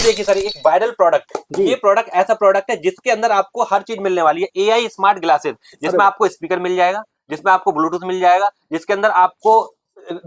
ये देखिए सर, एक वायरल प्रोडक्ट, ये प्रोडक्ट ऐसा प्रोडक्ट है जिसके अंदर आपको हर चीज मिलने वाली है। एआई स्मार्ट ग्लासेस, जिसमें आपको स्पीकर मिल जाएगा, जिसमें आपको ब्लूटूथ मिल जाएगा, जिसके अंदर आपको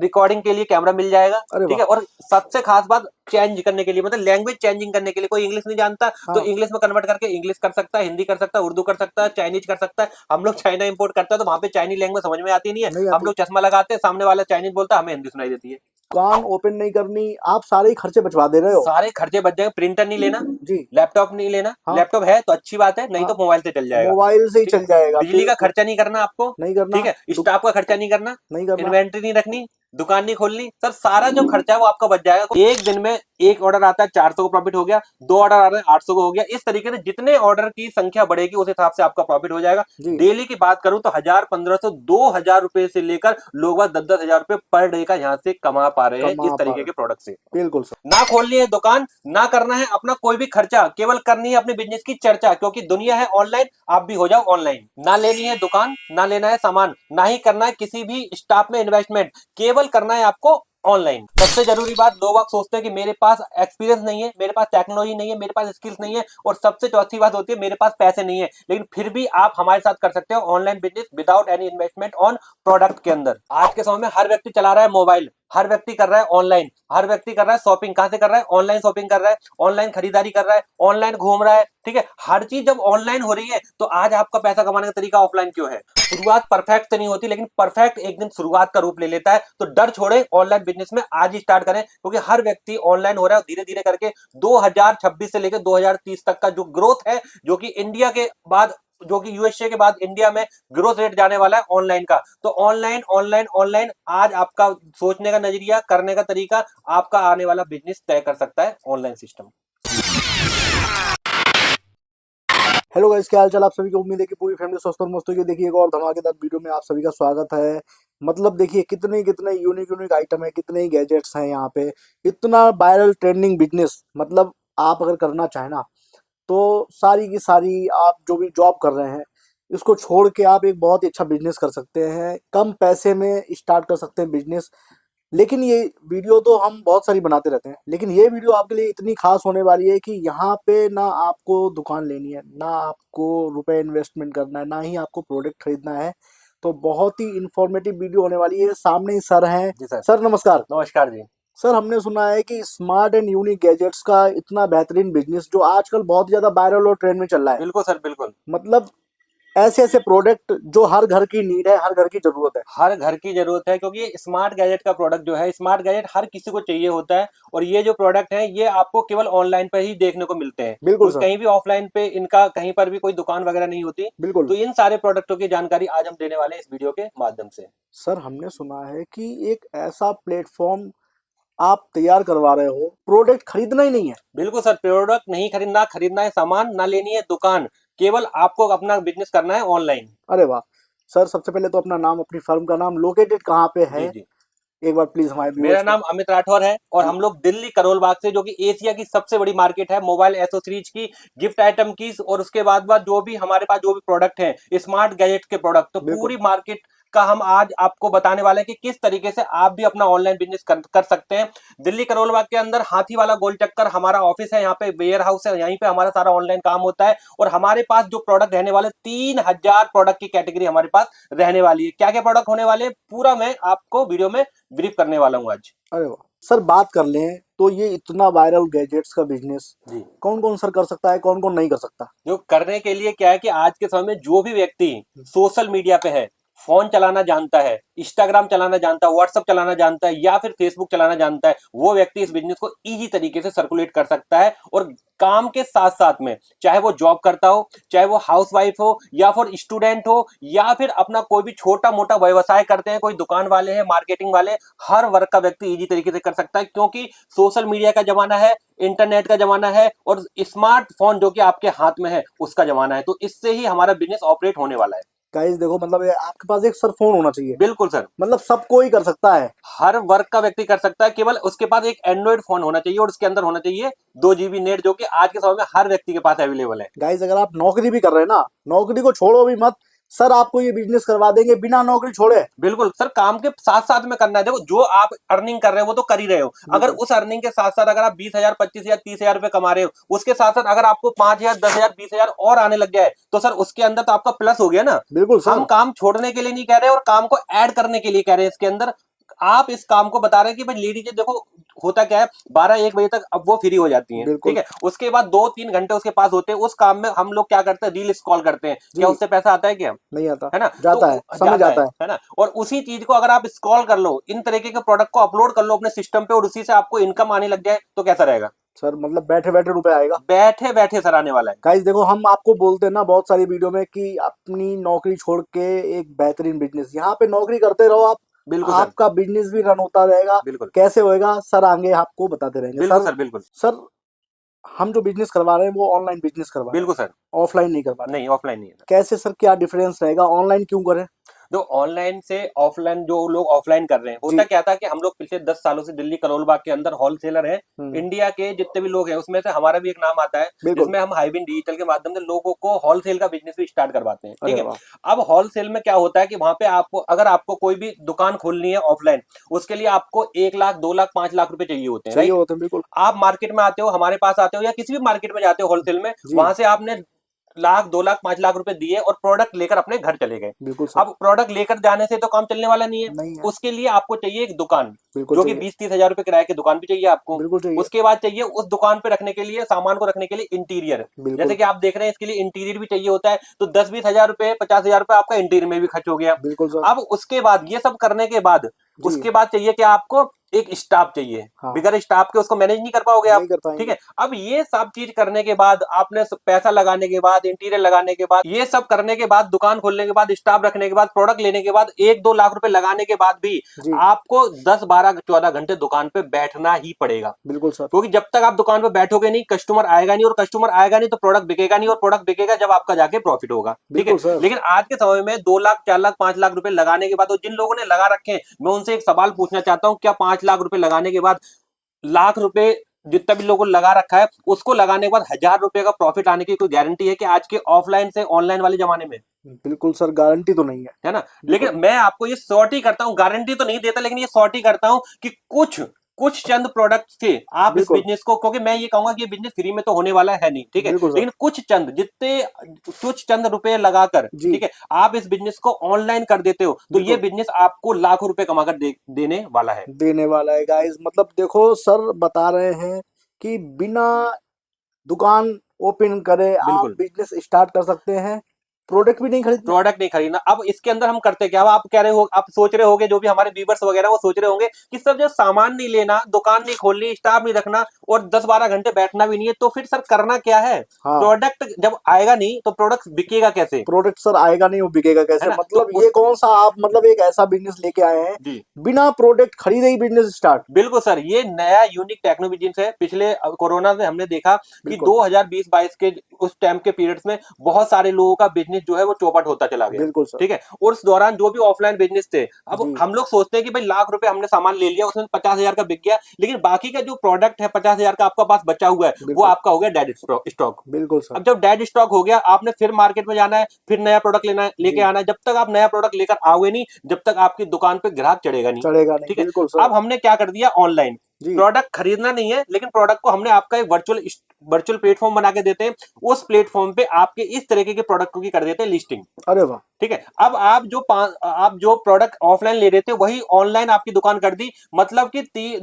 रिकॉर्डिंग के लिए कैमरा मिल जाएगा, ठीक है। और सबसे खास बात, चेंज करने के लिए, मतलब लैंग्वेज चेंजिंग करने के लिए, कोई इंग्लिश नहीं जानता तो इंग्लिश में कन्वर्ट करके इंग्लिश कर सकता है, हिंदी कर सकता है, उर्दू कर सकता है, चाइनीज कर सकता है। हम लोग चाइना इंपोर्ट करते हैं तो वहां पे चाइनीज लैंग्वेज समझ में आती नहीं है, हम लोग चश्मा लगाते हैं, सामने वाला चाइनीज बोलता है, हमें हिंदी सुनाई देती है। कान ओपन नहीं करनी, आप सारे ही खर्चे बचवा दे रहे हो। सारे खर्चे बच जाएंगे। प्रिंटर नहीं लेना जी, लैपटॉप नहीं लेना, लैपटॉप है तो अच्छी बात है, नहीं तो मोबाइल से चल जाएगा, मोबाइल से ही चल जाएगा। बिजली का खर्चा नहीं करना आपको, नहीं करना, ठीक है। स्टाफ का खर्चा नहीं करना, इन्वेंट्री नहीं रखनी, दुकान नहीं खोलनी, सर सारा जो खर्चा है वो आपका बच जाएगा। एक दिन में एक ऑर्डर आता है 400 को प्रॉफिट हो गया, 2 ऑर्डर आ रहे हैं 800 को हो गया। इस तरीके से जितने ऑर्डर की संख्या बढ़ेगी उस हिसाब से आपका प्रॉफिट हो जाएगा। डेली की बात करूं तो 1000, 1500, 2000 रुपए से लेकर लोग 10-10 हजार रुपए पर डे का यहाँ से कमा पा रहे हैं इस तरीके के प्रोडक्ट से। बिल्कुल सर। ना खोलनी है दुकान, ना करना है अपना कोई भी खर्चा, केवल करनी है अपने बिजनेस की चर्चा, क्योंकि दुनिया है ऑनलाइन, आप भी हो जाओ ऑनलाइन। ना लेनी है दुकान, ना लेना है सामान, ना ही करना है किसी भी स्टाफ में इन्वेस्टमेंट, केवल करना है आपको ऑनलाइन। सबसे जरूरी बात, लोग सोचते हैं कि मेरे पास एक्सपीरियंस नहीं है, मेरे पास टेक्नोलॉजी नहीं है, मेरे पास स्किल्स नहीं है, और सबसे चौथी बात होती है मेरे पास पैसे नहीं है। लेकिन फिर भी आप हमारे साथ कर सकते हो online business without any investment on product के अंदर। आज के समय में हर व्यक्ति चला रहा है मोबाइल, हर व्यक्ति कर रहा है ऑनलाइन, हर व्यक्ति कर रहा है शॉपिंग। कहां से कर रहा है? ऑनलाइन शॉपिंग कर रहा है, ऑनलाइन खरीदारी कर रहा है, ऑनलाइन घूम रहा है, ठीक है। हर चीज जब ऑनलाइन हो रही है तो आज आपका पैसा कमाने का तरीका ऑफलाइन क्यों है? शुरुआत परफेक्ट तो नहीं होती, लेकिन परफेक्ट एक दिन शुरुआत का रूप ले लेता है। तो डर छोड़े, ऑनलाइन बिजनेस में आज ही स्टार्ट करें, क्योंकि हर व्यक्ति ऑनलाइन हो रहा है। धीरे धीरे करके 2026 से लेकर 2030 तक का जो ग्रोथ है, जो कि इंडिया के बाद, जो कि यूएसए के बाद इंडिया में ग्रोथ रेट जाने वाला है ऑनलाइन का। तो ऑनलाइन ऑनलाइन ऑनलाइन, आज आपका सोचने का नजरिया, करने का तरीका, आपका आने वाला बिजनेस तय कर सकता है ऑनलाइन सिस्टम। हेलो गाइस, क्या हाल चाल आप सभी को। उम्मीद है कि पूरी फैमिली स्वस्थ और मस्त होगी। देखिए एक और धमाकेदार वीडियो में आप सभी का स्वागत है। मतलब देखिए कितने कितने यूनिक आइटम है, कितने ही गैजेट्स हैं यहाँ पे, इतना वायरल ट्रेंडिंग बिजनेस। मतलब आप अगर करना चाहें ना तो सारी की सारी आप जो भी जॉब कर रहे हैं इसको छोड़ के आप एक बहुत ही अच्छा बिजनेस कर सकते हैं। कम पैसे में स्टार्ट कर सकते हैं बिजनेस। लेकिन ये वीडियो तो हम बहुत सारी बनाते रहते हैं, लेकिन ये वीडियो आपके लिए इतनी खास होने वाली है कि यहाँ पे ना आपको दुकान लेनी है, ना आपको रुपए इन्वेस्टमेंट करना है, ना ही आपको प्रोडक्ट खरीदना है। तो बहुत ही इंफॉर्मेटिव वीडियो होने वाली है। सामने ही सर हैं। सर नमस्कार। नमस्कार जी। सर हमने सुना है कि स्मार्ट एंड यूनिक गैजेट्स का इतना बेहतरीन बिजनेस जो आजकल बहुत ज्यादा वायरल और ट्रेंड में चल रहा है। बिल्कुल सर, बिल्कुल। मतलब ऐसे ऐसे प्रोडक्ट जो हर घर की नीड है, हर घर की जरूरत है। हर घर की जरूरत है, क्योंकि स्मार्ट गैजेट का प्रोडक्ट जो है, स्मार्ट गैजेट हर किसी को चाहिए होता है। और ये जो प्रोडक्ट है ये आपको केवल ऑनलाइन पर ही देखने को मिलते हैं। बिल्कुल सर। कहीं भी ऑफलाइन पे इनका कहीं पर भी कोई दुकान वगैरह नहीं होती। बिल्कुल। तो इन सारे प्रोडक्टों की जानकारी आज हम देने वाले हैं इस वीडियो के माध्यम से। सर हमने सुना है कि एक ऐसा प्लेटफॉर्म आप तैयार करवा रहे हो, प्रोडक्ट खरीदना ही नहीं है। बिल्कुल सर, प्रोडक्ट नहीं खरीदना, खरीदना है सामान, ना लेनी है दुकान, केवल आपको अपना बिजनेस करना है ऑनलाइन। अरे वाह सर, सबसे पहले तो अपना नाम, अपनी फर्म का नाम, लोकेटेड कहाँ पे है, जी। एक बार प्लीज हमारे। मेरा नाम अमित राठौर है और हम लोग दिल्ली करोल बाग से, जो कि एशिया की सबसे बड़ी मार्केट है मोबाइल एसेसरीज की, गिफ्ट आइटम की, और उसके बाद जो भी हमारे पास जो भी प्रोडक्ट हैं स्मार्ट गैजेट के प्रोडक्ट, तो पूरी मार्केट का हम आज आपको बताने वाले हैं कि किस तरीके से आप भी अपना ऑनलाइन बिजनेस कर सकते हैं। दिल्ली करोल बाग के अंदर हाथी वाला गोल चक्कर हमारा ऑफिस है, यहाँ पे वेयर हाउस है, यहीं पे हमारा सारा ऑनलाइन काम होता है। और हमारे पास जो प्रोडक्ट रहने वाले 3000 प्रोडक्ट की कैटेगरी हमारे पास रहने वाली है। क्या क्या प्रोडक्ट होने वाले पूरा मैं आपको वीडियो में ब्रीफ करने वाला हूँ आज। अरे वाह सर, बात कर लें तो ये इतना वायरल गैजेट्स का बिजनेस कौन कौन सर कर सकता है, कौन कौन नहीं कर सकता? जो करने के लिए क्या है कि आज के समय में जो भी व्यक्ति सोशल मीडिया पे है, फोन चलाना जानता है, इंस्टाग्राम चलाना जानता है, व्हाट्सएप चलाना जानता है, या फिर फेसबुक चलाना जानता है, वो व्यक्ति इस बिजनेस को इजी तरीके से सर्कुलेट कर सकता है। और काम के साथ साथ में, चाहे वो जॉब करता हो, चाहे वो हाउसवाइफ हो, या फिर स्टूडेंट हो, या फिर अपना कोई भी छोटा मोटा व्यवसाय करते हैं, कोई दुकान वाले हैं, मार्केटिंग वाले, हर वर्ग का व्यक्ति इजी तरीके से कर सकता है। क्योंकि सोशल मीडिया का जमाना है, इंटरनेट का जमाना है, और स्मार्टफोन जो कि आपके हाथ में है उसका जमाना है। तो इससे ही हमारा बिजनेस ऑपरेट होने वाला है। गाइस देखो, मतलब आपके पास एक सर फोन होना चाहिए। बिल्कुल सर, मतलब सब कोई कर सकता है, हर वर्ग का व्यक्ति कर सकता है। केवल उसके पास एक एंड्रॉइड फोन होना चाहिए और उसके अंदर होना चाहिए 2 GB नेट, जो कि आज के समय में हर व्यक्ति के पास अवेलेबल है। गाइस अगर आप नौकरी भी कर रहे हैं ना, नौकरी को छोड़ो भी मत, सर आपको ये बिजनेस करवा देंगे बिना नौकरी छोड़े। बिल्कुल सर, काम के साथ साथ में करना है। देखो जो आप अर्निंग कर रहे हो वो तो कर ही रहे हो, अगर बिल्कुल उस अर्निंग के साथ साथ अगर आप 20,000 25,000 30,000 रुपए कमा रहे हो, उसके साथ साथ अगर आपको 5,000 10,000 20,000 और आने लग गया है तो सर उसके अंदर तो आपका प्लस हो गया ना। बिल्कुल हम सर। काम छोड़ने के लिए नहीं कह रहे और काम को ऐड करने के लिए कह रहे हैं इसके अंदर। आप इस काम को बता रहे हैं कि भाई लेडीज देखो होता क्या है, 12-1 बजे तक अब वो फ्री हो जाती हैं, बिल्कुल ठीक है, उसके बाद 2-3 घंटे उसके पास होते हैं, उस काम में हम लोग क्या करते हैं, रील स्क्रॉल करते हैं, क्या जी। उससे पैसा आता है क्या? नहीं आता। है ना? जाता है, तो समय जाता है। है ना? और उसी चीज को अगर आप स्क्रॉल कर लो, इन तरीके के प्रोडक्ट को अपलोड कर लो अपने सिस्टम पे और उसी से आपको इनकम आने लग जाए तो कैसा रहेगा? सर मतलब बैठे बैठे रुपए आएगा। बैठे बैठे सर आने वाला है। गाइस देखो हम आपको बोलते हैं ना बहुत सारी वीडियो में कि अपनी नौकरी छोड़ के एक बेहतरीन बिजनेस, यहाँ पे नौकरी करते रहो आप, बिल्कुल सर, आपका बिजनेस भी रन होता रहेगा। बिल्कुल कैसे होएगा सर आगे आपको बताते रहेंगे। बिल्कुल सर सर, बिल्कुल सर हम जो बिजनेस करवा रहे हैं वो ऑनलाइन बिजनेस करवा रहे बिल्कुल सर, हैं, ऑफलाइन नहीं करवा रहे हैं। नहीं ऑफलाइन नहीं है सर। कैसे सर क्या डिफरेंस रहेगा, ऑनलाइन क्यों करें? जो ऑनलाइन से ऑफलाइन, जो लोग ऑफलाइन कर रहे हैं, होता जी। क्या था कि हम लोग पिछले 10 सालों से दिल्ली करोल बाग के अंदर होलसेलर हैं। इंडिया के जितने भी लोग हैं उसमें से हमारा भी एक नाम आता है, बिल्कुल। जिसमें हम हाईबिन डिजिटल के माध्यम से लोगों को होलसेल का बिजनेस भी स्टार्ट करवाते हैं, ठीक अरे है। वाह। अब होलसेल में क्या होता है कि वहां पे आपको अगर आपको कोई भी दुकान खोलनी है ऑफलाइन, उसके लिए आपको 1 लाख 2 लाख 5 लाख रुपए चाहिए होते हैं, चाहिए राइट? होते हैं बिल्कुल। आप मार्केट में आते हो, हमारे पास आते हो या किसी भी मार्केट में जाते हो होलसेल में, जी। वहां से आपने लाख 2 लाख 5 लाख रुपए दिए और प्रोडक्ट लेकर अपने घर चले गए। बिल्कुल सर। अब प्रोडक्ट लेकर जाने से तो काम चलने वाला नहीं है, नहीं है। उसके लिए आपको चाहिए एक दुकान, बिल्कुल जो कि चाहिए। 20-30 हजार रुपए किराए की दुकान भी चाहिए आपको। बिल्कुल चाहिए। उसके बाद चाहिए उस दुकान पे रखने के लिए, सामान को रखने के लिए इंटीरियर, बिल्कुल। जैसे कि आप देख रहे हैं इसके लिए इंटीरियर भी चाहिए होता है, तो 10-20 हजार रुपए 50 हजार रुपए आपका इंटीरियर में भी खर्च हो गया। बिल्कुल सर। अब उसके बाद ये सब करने के बाद जी। उसके बाद चाहिए कि आपको एक स्टाफ चाहिए, हाँ। बिगर स्टाफ के उसको मैनेज नहीं कर पाओगे आप, नहीं कर पाएंगे। ठीक है। अब ये सब चीज करने के बाद, आपने पैसा लगाने के बाद, इंटीरियर लगाने के बाद, ये सब करने के बाद, दुकान खोलने के बाद, स्टाफ रखने के बाद, प्रोडक्ट लेने के बाद, 1-2 लाख रुपए लगाने के बाद भी जी। आपको 10-12-14 घंटे दुकान पे बैठना ही पड़ेगा, बिल्कुल सर। क्योंकि जब तक आप दुकान पे बैठोगे नहीं, कस्टमर आएगा नहीं, और कस्टमर आएगा नहीं तो प्रोडक्ट बिकेगा नहीं, और प्रोडक्ट बिकेगा जब आपका जाके प्रॉफिट होगा, ठीक है। बिल्कुल सर। लेकिन आज के समय में 2 लाख 4 लाख 5 लाख रुपए लगाने के बाद, और जिन लोगों ने लगा रखे हैं, मैं उनसे एक सवाल पूछना चाहता हूं, क्या 5 लाख रुपए लगाने के बाद, लाख रुपए जितना भी लोगों ने लगा रखा है, उसको लगाने के बाद 1,000 रुपए का प्रॉफिट आने की कोई गारंटी है कि आज के ऑफलाइन से ऑनलाइन वाले जमाने में? बिल्कुल सर गारंटी तो नहीं है। है ना? लेकिन मैं आपको ये सॉर्ट ही करता हूं, गारंटी तो नहीं देता, लेकिन ये सॉर्ट ही करता हूं कि कुछ कुछ चंद प्रोडक्ट से आप इस बिल्कुल। बिजनेस को, क्योंकि मैं ये कहूंगा कि ये बिजनेस फ्री में तो होने वाला है नहीं, ठीक है, बिल्कुल सर। लेकिन कुछ चंद रुपए लगाकर, जी। ठीक है, आप इस बिजनेस को ऑनलाइन कर देते हो तो ये बिल्कुल। बिजनेस आपको लाखों रुपए कमाकर देने वाला है। देने वाला है गाइस। मतलब देखो सर बता रहे हैं कि बिना दुकान ओपन करे आप बिल्कुल, बिजनेस स्टार्ट कर सकते हैं, प्रोडक्ट भी नहीं खरीदना। प्रोडक्ट नहीं खरीदना। अब इसके अंदर हम करते क्या, अब आप कह रहे हो, आप सोच रहे होगे, जो भी हमारे व्यूवर्स वगैरह वो सोच रहे होंगे कि सर जो सामान नहीं लेना, दुकान नहीं खोलनी, स्टाफ नहीं रखना और 10-12 घंटे बैठना भी नहीं है, तो फिर सर करना क्या है? हाँ। प्रोडक्ट जब आएगा नहीं तो प्रोडक्ट बिकेगा कैसे? प्रोडक्ट सर आएगा नहीं वो बिकेगा कैसे? है ना? मतलब तो ये कौन सा आप मतलब एक ऐसा बिजनेस लेके आए हैं जी बिना प्रोडक्ट खरीदे ही बिजनेस स्टार्ट। बिल्कुल सर, ये नया यूनिक टेक्नो बिजनेस है। पिछले कोरोना में हमने देखा कि बिल्कुल। 2020-22 के उस टाइम के पीरियड्स में बहुत सारे लोगों का बिजनेस जो है वो चौपट होता चला गया, बिल्कुल सर। ठीक है। और उस दौरान जो भी ऑफलाइन बिजनेस थे, अब जी। हम लोग सोचते हैं कि भाई लाख रुपए हमने सामान ले लिया, उसमें 50,000 का बिक गया, लेकिन बाकी का जो प्रोडक्ट है 50,000 का आपका पास बचा हुआ है, वो बिल्कुल। आपका हो गया डेड स्टॉक। बिल्कुल सर। अब जब डेड स्टॉक हो गया, आपने फिर मार्केट में जाना है, फिर नया प्रोडक्ट लेके जी। आना है। जब तक आप नया प्रोडक्ट लेकर आओगे नहीं, जब तक आपकी दुकान पे ग्राहक चढ़ेगा नहीं, चढ़ेगा नहीं। ठीक है। बिल्कुल सर। अब हमने क्या कर दिया, ऑनलाइन जी। प्रोडक्ट खरीदना नहीं है, लेकिन प्रोडक्ट को हमने आपका एक वर्चुअल प्लेटफॉर्म बना के देते हैं। उस प्लेटफॉर्म पे आपके इस तरीके के प्रोडक्ट की कर देते हैं लिस्टिंग, अरे वाह। ठीक है। अब आप जो प्रोडक्ट ऑफलाइन ले रहे थे वही ऑनलाइन आपकी दुकान कर दी, मतलब कि 100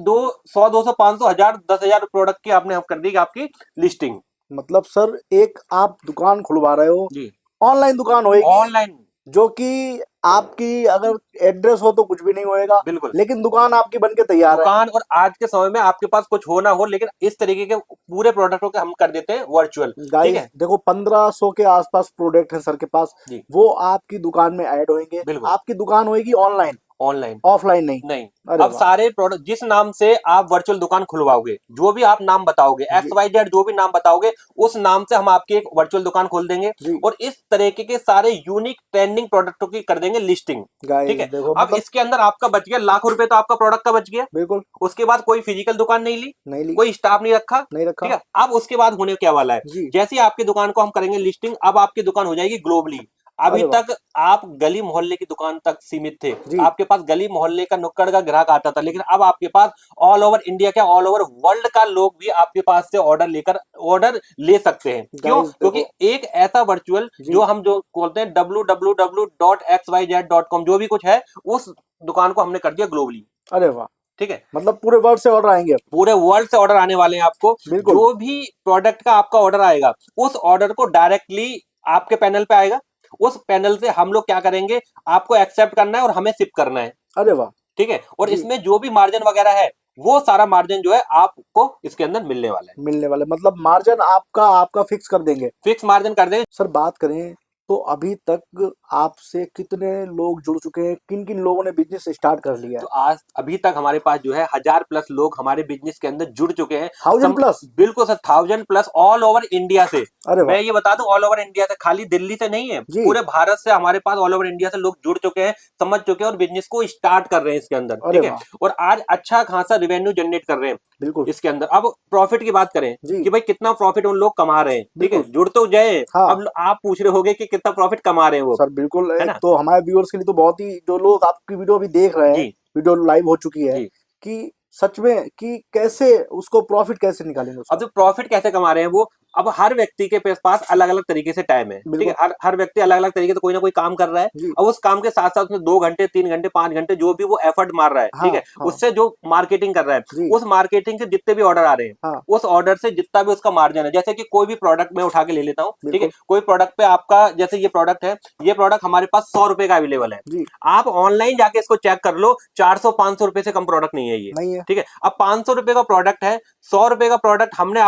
200 500 1000 10,000 प्रोडक्ट की आपने कर दी आपकी लिस्टिंग। मतलब सर एक आप दुकान खुलवा रहे हो, जी, ऑनलाइन दुकान होएगी, ऑनलाइन, जो कि आपकी अगर एड्रेस हो तो कुछ भी नहीं होएगा, बिल्कुल। लेकिन दुकान आपकी बन के तैयार है। दुकान, और आज के समय में आपके पास कुछ हो ना हो, लेकिन इस तरीके के पूरे प्रोडक्टों के हम कर देते हैं वर्चुअल, ठीक गाइस है। देखो 1500 के आसपास प्रोडक्ट है सर के पास, जी वो आपकी दुकान में ऐड होंगे। बिल्कुल। आपकी दुकान होएगी ऑनलाइन, ऑनलाइन ऑफलाइन नहीं। नहीं। अरे अब वाह। सारे प्रोडक्ट जिस नाम से आप वर्चुअल दुकान खुलवाओगे, जो भी आप नाम बताओगे, जी। XYZ जो भी नाम बताओगे, उस नाम से हम आपकी एक वर्चुअल दुकान खोल देंगे जी। और इस तरीके के सारे यूनिक ट्रेंडिंग प्रोडक्टों की कर देंगे लिस्टिंग, गाइस ठीक है। देखो अब मतलब इसके अंदर आपका बच गया लाखों रुपए, तो आपका प्रोडक्ट का बच गया। बिल्कुल उसके बाद कोई फिजिकल दुकान नहीं ली, नहीं ली, कोई स्टाफ नहीं रखा, नहीं रखा। ठीक है। अब उसके बाद होने क्या वाला है, जी। जैसे ही आपकी दुकान को हम करेंगे लिस्टिंग, अब आपकी दुकान हो जाएगी ग्लोबली। अभी अरे वाह तक आप गली मोहल्ले की दुकान तक सीमित थे, जी। आपके पास गली मोहल्ले का नुक्कड़ का ग्राहक आता था, लेकिन अब आपके पास ऑल ओवर इंडिया क्या ऑल ओवर वर्ल्ड का लोग भी आपके पास से ऑर्डर ले सकते हैं। क्यों? गाइस क्योंकि देखो एक ऐसा वर्चुअल जी। जो हम जो बोलते हैं www.xyz.com जो भी कुछ है, उस दुकान को हमने कर दिया ग्लोबली। अरे वाह, ठीक है, मतलब पूरे वर्ल्ड से ऑर्डर आएंगे अब। पूरे वर्ल्ड से ऑर्डर आने वाले हैं आपको। बिल्कुल जो भी प्रोडक्ट का आपका ऑर्डर आएगा, उस ऑर्डर को डायरेक्टली आपके पैनल पे आएगा। उस पैनल से हम लोग क्या करेंगे, आपको एक्सेप्ट करना है और हमें शिप करना है। अरे वाह ठीक है, और जी। इसमें जो भी मार्जिन वगैरह है, वो सारा मार्जिन जो है आपको इसके अंदर मिलने वाला है। मिलने वाले मतलब मार्जिन आपका आपका फिक्स कर देंगे। फिक्स मार्जिन कर देंगे। सर बात करें तो अभी तक आपसे कितने लोग जुड़ चुके हैं, किन किन लोगों ने बिजनेस स्टार्ट कर लिया तो है? आज अभी तक हमारे पास जो है 1000+ लोग हमारे बिजनेस के अंदर जुड़ चुके हैं। 1000+? बिल्कुल सर, 1000+ ऑल ओवर इंडिया से। अरे वाह मैं ये बता दूं, ऑल ओवर इंडिया से, खाली दिल्ली से नहीं है, जी। पूरे भारत से हमारे पास ऑल ओवर इंडिया से लोग जुड़ चुके हैं, समझ चुके हैं और बिजनेस को स्टार्ट कर रहे हैं इसके अंदर। अरे ठीक है, वाह और आज अच्छा खासा रिवेन्यू जनरेट कर रहे हैं बिल्कुल इसके अंदर। अब प्रॉफिट की बात करें जी। कि भाई कितना प्रॉफिट उन लोग कमा रहे हैं। ठीक है, बिल्कुल जुड़ तो गए। हाँ अब आप पूछ रहे होगे कि कितना प्रॉफिट कमा रहे हैं वो, सर बिल्कुल। है एक ना? तो हमारे व्यूअर्स के लिए तो बहुत ही, जो लोग आपकी वीडियो अभी देख रहे हैं, जी वीडियो लाइव हो चुकी है, जी। कि सच में कि कैसे उसको प्रॉफिट कैसे निकालेंगे अब उसका। जो प्रॉफिट कैसे कमा रहे हैं वो, अब हर व्यक्ति के पास अलग अलग तरीके से टाइम है। ठीक है, बिल्कुल हर व्यक्ति अलग अलग तरीके से कोई ना कोई काम कर रहा है। जी। अब उस काम के साथ साथ उसमें 2 घंटे 3 घंटे 5 घंटे जो भी वो एफर्ट मार रहा है, हाँ ठीक है, हाँ उससे जो मार्केटिंग कर रहा है, जी उस मार्केटिंग से जितने भी ऑर्डर आ रहे हैं, हाँ उस ऑर्डर से जितना भी उसका मार्जिन है, जैसे कि कोई भी प्रोडक्ट मैं उठा के ले लेता हूँ। ठीक है, बिल्कुल कोई प्रोडक्ट पे आपका, जैसे ये प्रोडक्ट है, ये प्रोडक्ट हमारे पास 100 रुपए का अवेलेबल है। जी। आप ऑनलाइन जाके इसको चेक कर लो, 400-500 रुपए से कम प्रोडक्ट नहीं है ये। नहीं है ठीक है, अब 500 रुपए का प्रोडक्ट है, 100 रुपए का प्रोडक्ट आपने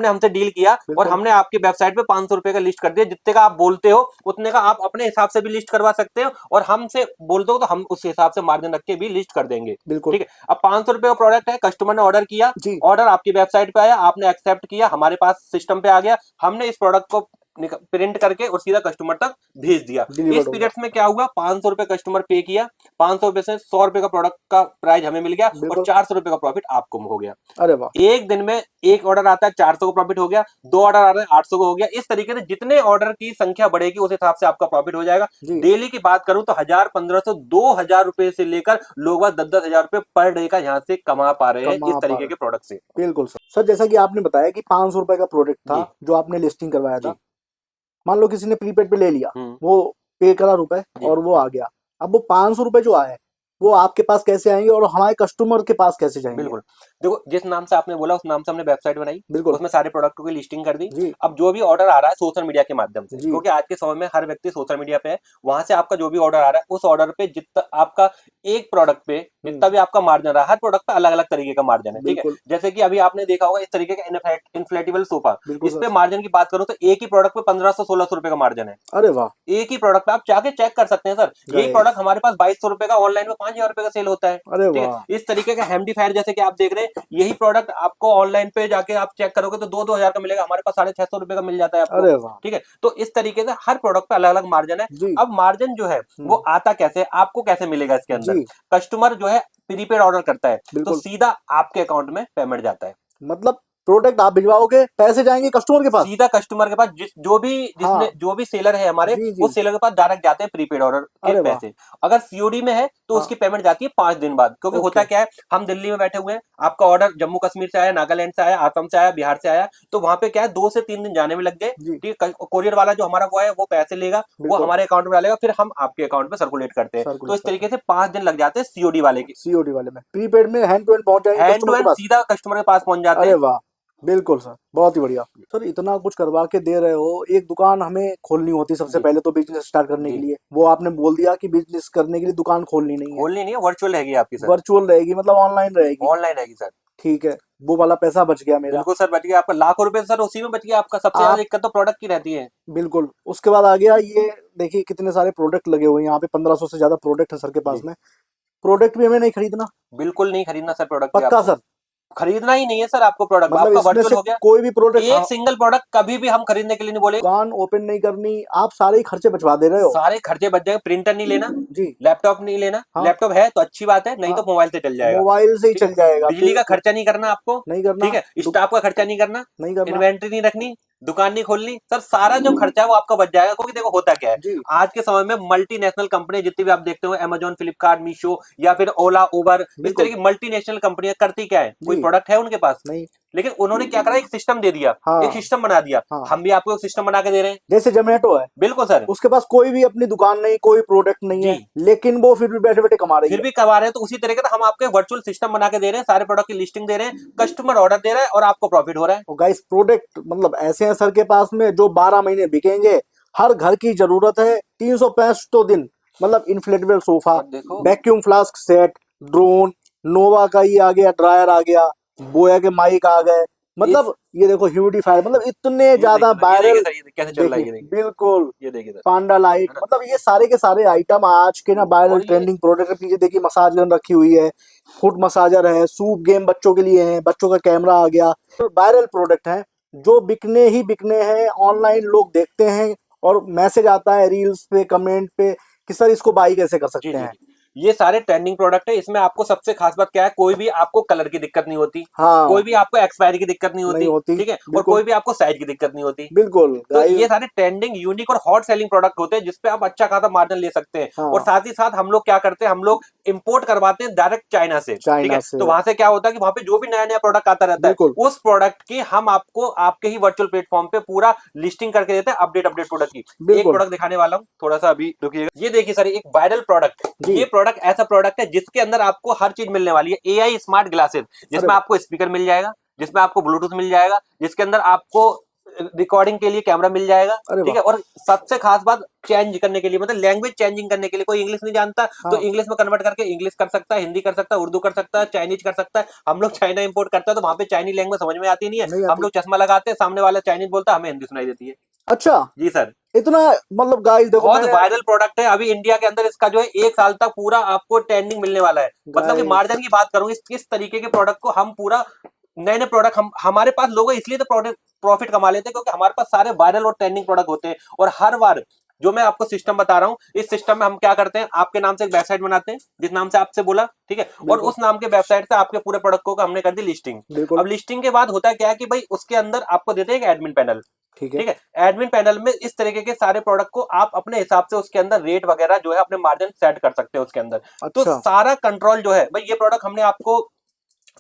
हमसे डील किया और बिल्कुल हमने आपकी वेबसाइट पे 500 रुपए का लिस्ट कर दिया। जितने का आप बोलते हो उतने का आप अपने हिसाब से भी लिस्ट करवा सकते हो, और हमसे बोलते हो तो हम उस हिसाब से मार्जिन रख के भी लिस्ट कर देंगे। बिल्कुल ठीक है, अब 500 रुपए का प्रोडक्ट है, कस्टमर ने ऑर्डर किया, जी। ऑर्डर आपकी वेबसाइट पे आया, आपने एक्सेप्ट किया, हमारे पास सिस्टम पे आ गया, हमने इस प्रोडक्ट को प्रिंट करके और सीधा कस्टमर तक भेज दिया। डिलीवर्ड इस हो गया पीरियड्स में क्या हुआ, 500 रुपए कस्टमर पे किया, 500 रुपए से 100 रुपए का प्रोडक्ट का प्राइस हमें मिल गया और बिल्कुल। 400 रुपए का प्रॉफिट आपको हो गया। अरे वाह एक दिन में एक ऑर्डर आता है 400 का प्रॉफिट हो गया, 2 ऑर्डर आ रहे हैं 800 का हो गया। इस तरीके से जितने ऑर्डर की संख्या बढ़ेगी उस हिसाब से आपका प्रॉफिट हो जाएगा। जी। डेली की बात करूं तो 1000, 1500, 2000 रुपए से लेकर लोग 10-10 हजार रुपए पर डे का यहाँ से कमा पा रहे हैं इस कमा पा तरीके रहे के प्रोडक्ट से। बिल्कुल सर। सर जैसा कि आपने बताया कि 500 रुपए का प्रोडक्ट था जी जो आपने लिस्टिंग करवाया जी। था, मान लो किसी ने प्रीपेड पे ले लिया, हम्म। वो पे करा रुपए जी और वो आ गया, अब वो 500 रुपए जो आए वो आपके पास कैसे आएंगे और हमारे कस्टमर के पास कैसे जाएंगे? बिल्कुल, देखो जिस नाम से आपने बोला उस नाम से हमने वेबसाइट बनाई, बिल्कुल उसमें सारे प्रोडक्टों की लिस्टिंग कर दी। जी अब जो भी ऑर्डर आ रहा है सोशल मीडिया के माध्यम से, जी क्योंकि आज के समय में हर व्यक्ति सोशल मीडिया पे है, वहां से आपका जो भी ऑर्डर आ रहा है उस ऑर्डर पे जितना आपका एक प्रोडक्ट पे जितना भी आपका मार्जिन रहा है, हर प्रोडक्ट पे अलग अलग तरीके का मार्जिन है। ठीक है, बिल्कुल जैसे कि अभी आपने देखा होगा इस तरीके का इन्फ्लेटेबल सोफा, बिल्कुल इस सर। पे मार्जिन की बात करूं तो एक ही प्रोडक्ट पे 1500-1600 रुपए का मार्जिन है। अरे वाह एक ही प्रोडक्ट पे आप जाके चेक कर सकते हैं सर, यही गए प्रोडक्ट हमारे पास 2200 रुपए का ऑनलाइन में 5000 रुपए का सेल होता है। अरे ठीक वाह है, इस तरीके का हेमडीफायर जैसे कि आप देख रहे हैं, यही प्रोडक्ट आपको ऑनलाइन पे जाके आप चेक करोगे तो 2-2 हजार का मिलेगा, हमारे पास 650 रुपए का मिल जाता है आपको। अरे वाह ठीक है, तो इस तरीके से हर प्रोडक्ट पे अलग अलग मार्जिन है। जी अब मार्जिन जो है वो आता कैसे, आपको कैसे मिलेगा इसके अंदर? जी कस्टमर जो है प्रीपेड ऑर्डर करता है तो बिल्कुल सीधा आपके अकाउंट में पेमेंट जाता है, मतलब प्रोडक्ट आप भिजवाओगे, पैसे जाएंगे कस्टमर के पास। सीधा कस्टमर के पास। हाँ जो भी सेलर है हमारे, जी वो जी सेलर के पास डायरेक्ट जाते हैं प्रीपेड ऑर्डर के अरे वाह पैसे। अगर सीओडी में है तो हाँ उसकी पेमेंट जाती है 5 दिन बाद, क्योंकि होता ओके क्या है, हम दिल्ली में बैठे हुए हैं, आपका ऑर्डर जम्मू कश्मीर से आया, नागालैंड से आया, असम से आया, बिहार से आया, तो वहां पे क्या है 2 से 3 दिन जाने में लग गए। जी ठीक है, कोरियर वाला जो हमारा वो है वो पैसे लेगा, वो बिल्कुल हमारे अकाउंट में डालेगा, फिर हम आपके अकाउंट में सर्कुलेट करते हैं। तो सर्कुलेट इस करते तरीके से 5 दिन लग जाते हैं सीओडी वाले के। हैं सीओडी वाले में, प्रीपेड में हैंड टू हैंड पहुंच जाएंगे हैंड टू कस्टमर के हैंड पास। सीधा कस्टमर के पास पहुंच जाते अरे हैं। वाह बिल्कुल सर, बहुत ही बढ़िया। सर इतना कुछ करवा के दे रहे हो, एक दुकान हमें खोलनी होती सबसे जी पहले तो बिजनेस स्टार्ट करने के जी, लिए, वो आपने बोल दिया कि बिजनेस करने के लिए दुकान खोलनी नहीं है, खोलनी नहीं है, वर्चुअल रहेगी आपकी सर, वर्चुअल रहेगी मतलब ऑनलाइन रहेगी। ऑनलाइन रहेगी सर। ठीक है, वो वाला पैसा बच गया मेरा। बिल्कुल सर, बच गया आपका लाखों रुपए सर, उसी में बच गया आपका। सबसे ज्यादा आप दिक्कत तो प्रोडक्ट की रहती है। बिल्कुल, उसके बाद आ गया ये, देखिए कितने सारे प्रोडक्ट लगे हुए हैं यहाँ पे, 1500 से ज्यादा प्रोडक्ट है सर के पास जी, में, प्रोडक्ट भी हमें नहीं खरीदना? बिल्कुल नहीं खरीदना सर, प्रोडक्ट भी पक्का आपको सर? खरीदना ही नहीं है सर, आपको प्रोडक्ट मतलब आपका इसमें वर्चुअल से हो गया। कोई भी प्रोडक्ट एक सिंगल प्रोडक्ट कभी भी हम खरीदने के लिए नहीं बोले, दुकान ओपन नहीं करनी, आप सारे ही खर्चे बचवा दे रहे हो। सारे खर्चे बच जाएंगे। प्रिंटर नहीं लेना, जी लैपटॉप नहीं लेना, हाँ लैपटॉप है तो अच्छी बात है, नहीं हाँ तो मोबाइल से चल जाएगा। मोबाइल से ही ठीक है, चल जाएगा बिजली का बिल्कुल। खर्चा नहीं करना आपको। नहीं करना ठीक है, स्टाफ का खर्चा नहीं करना, नहीं करना इन्वेंट्री नहीं रखनी, दुकान नहीं खोलनी सर, सारा जो खर्चा है वो आपका बच जाएगा। क्योंकि देखो होता क्या है, जी आज के समय में मल्टीनेशनल कंपनी जितनी भी आप देखते हो, अमेजॉन, फ्लिपकार्ट, मीशो या फिर ओला, उबर, इस तरह बिल्कुल की मल्टीनेशनल कंपनियां करती क्या है, कोई जी प्रोडक्ट है उनके पास, नहीं लेकिन उन्होंने क्या करा, एक सिस्टम दे दिया, एक हाँ सिस्टम बना दिया। हाँ हम भी आपको एक सिस्टम बना के दे रहे हैं। जैसे जोमेटो है, बिल्कुल सर। उसके पास कोई भी अपनी दुकान नहीं, कोई प्रोडक्ट नहीं जी, है, लेकिन वो फिर भी बैठे बैठे कमा रही फिर है। भी करवा रहे हैं, तो उसी तरीके से हम आपको एक वर्चुअल सिस्टम बना के दे रहे हैं, सारे प्रोडक्ट की लिस्टिंग दे रहे हैं, कस्टमर ऑर्डर दे रहा है और आपको प्रॉफिट हो रहा है। और गाइस प्रोडक्ट मतलब ऐसे हैं सर के पास में जो 12 महीने बिकेंगे। हर घर की जरूरत है 365 दिन। मतलब इन्फ्लेटेबल सोफा, और देखो वैक्यूम फ्लास्क सेट, ड्रोन, नोवा का ये आ गया, ड्रायर आ गया, बोया के माइक आ गए, इस मतलब ये देखो ह्यूमिडिफायर, मतलब इतने ये ज्यादा देखिए सर, ये देखिए वायरल। सर, ये कैसे चल रहा है, देखिए ये देखिए, बिल्कुल ये देखिए सर, पांडा लाइट, है ना। मतलब ये सारे के सारे आइटम आज के ना वायरल और ये ट्रेंडिंग प्रोडक्ट है। पीछे देखिए मसाज गन रखी हुई है, फुट मसाजर है, सूप गेम बच्चों के लिए है, बच्चों का कैमरा आ गया। वायरल प्रोडक्ट है जो बिकने ही बिकने हैं। ऑनलाइन लोग देखते हैं और मैसेज आता है रील्स पे, कमेंट पे कि सर इसको बाई कैसे कर जी सकते जी हैं। जी, ये सारे ट्रेंडिंग प्रोडक्ट है। इसमें आपको सबसे खास बात क्या है, कोई भी आपको कलर की दिक्कत नहीं होती, कोई हाँ भी आपको एक्सपायरी की दिक्कत नहीं नहीं होती, होती, ठीक है, और बिल्कुल कोई भी आपको साइज की दिक्कत नहीं होती। बिल्कुल तो गाइस। ये सारे ट्रेंडिंग, यूनिक और हॉट सेलिंग प्रोडक्ट होते हैं जिसपे आप अच्छा खासा मार्जिन ले सकते हैं। और हाँ साथ ही साथ हम लोग क्या करते हैं, हम लोग इंपोर्ट करवाते हैं डायरेक्ट चाइना से, ठीक चाइना है। से, तो वहां से क्या होता है कि वहां पे जो भी नया नया प्रोडक्ट आता रहता है, बिल्कुल उस प्रोडक्ट की हम आपको आपके ही वर्चुअल प्लेटफॉर्म पे पूरा लिस्टिंग करके देते हैं, अपडेट अपडेट प्रोडक्ट की। एक बिल्कुल प्रोडक्ट दिखाने वाला हूँ, थोड़ा सा अभी रुकिएगा। ये देखिए सर, एक वायरल प्रोडक्ट, जी। ये प्रोडक्ट ऐसा प्रोडक्ट है जिसके अंदर आपको हर चीज मिलने वाली है। एआई स्मार्ट ग्लासेस, अरे जिसमें आपको स्पीकर मिल जाएगा, जिसमें आपको ब्लूटूथ मिल जाएगा, जिसके अंदर आपको रिकॉर्डिंग के लिए कैमरा मिल जाएगा, अरे ठीक वाह है। और सबसे खास बात, चेंज करने के लिए, मतलब लैंग्वेज चेंजिंग करने के लिए, कोई इंग्लिश नहीं जानता तो हाँ इंग्लिश में कन्वर्ट करके इंग्लिश कर सकता है, हिंदी कर सकता है, उर्दू कर सकता है, चाइनीज कर सकता है। हम लोग चाइना इंपोर्ट करते हैं तो वहां पे चाइनीज लैंग्वेज समझ में आती नहीं है, नहीं हम आती। लोग चश्मा लगाते हैं, सामने वाला चाइनीज बोलता है, हमें हिंदी सुनाई देती है। अच्छा जी सर, इतना, मतलब गाइस देखो बहुत मैंने, वायरल प्रोडक्ट है। अभी इंडिया के अंदर इसका जो है 1 साल तक पूरा आपको ट्रेंडिंग मिलने वाला है। मतलब कि गाइस मार्जिन की बात करूं, इस तरीके के प्रोडक्ट को हम पूरा, नए नए प्रोडक्ट हम, हमारे पास लोग इसलिए तो प्रोडक्ट प्रॉफिट कमा लेते हैं क्योंकि हमारे पास सारे वायरल और ट्रेंडिंग प्रोडक्ट होते हैं। और हर बार जो मैं आपको सिस्टम बता रहा हूँ, इस सिस्टम में हम क्या करते हैं, आपके नाम से एक वेबसाइट बनाते हैं, जिस नाम से आपसे बोला, ठीक है, और बिल्कुल उस नाम के वेबसाइट से आपके पूरे प्रोडक्ट को हमने कर दी लिस्टिंग। बिल्कुल अब लिस्टिंग के बाद होता क्या है कि भाई उसके अंदर आपको देते हैं एक एडमिन पैनल, ठीक है। ठीक है। एडमिन पैनल में इस तरीके के सारे प्रोडक्ट को आप अपने हिसाब से उसके अंदर रेट वगैरह जो है अपने मार्जिन सेट कर सकते हैं उसके अंदर। तो अच्छा सारा कंट्रोल जो है भाई, ये प्रोडक्ट हमने आपको,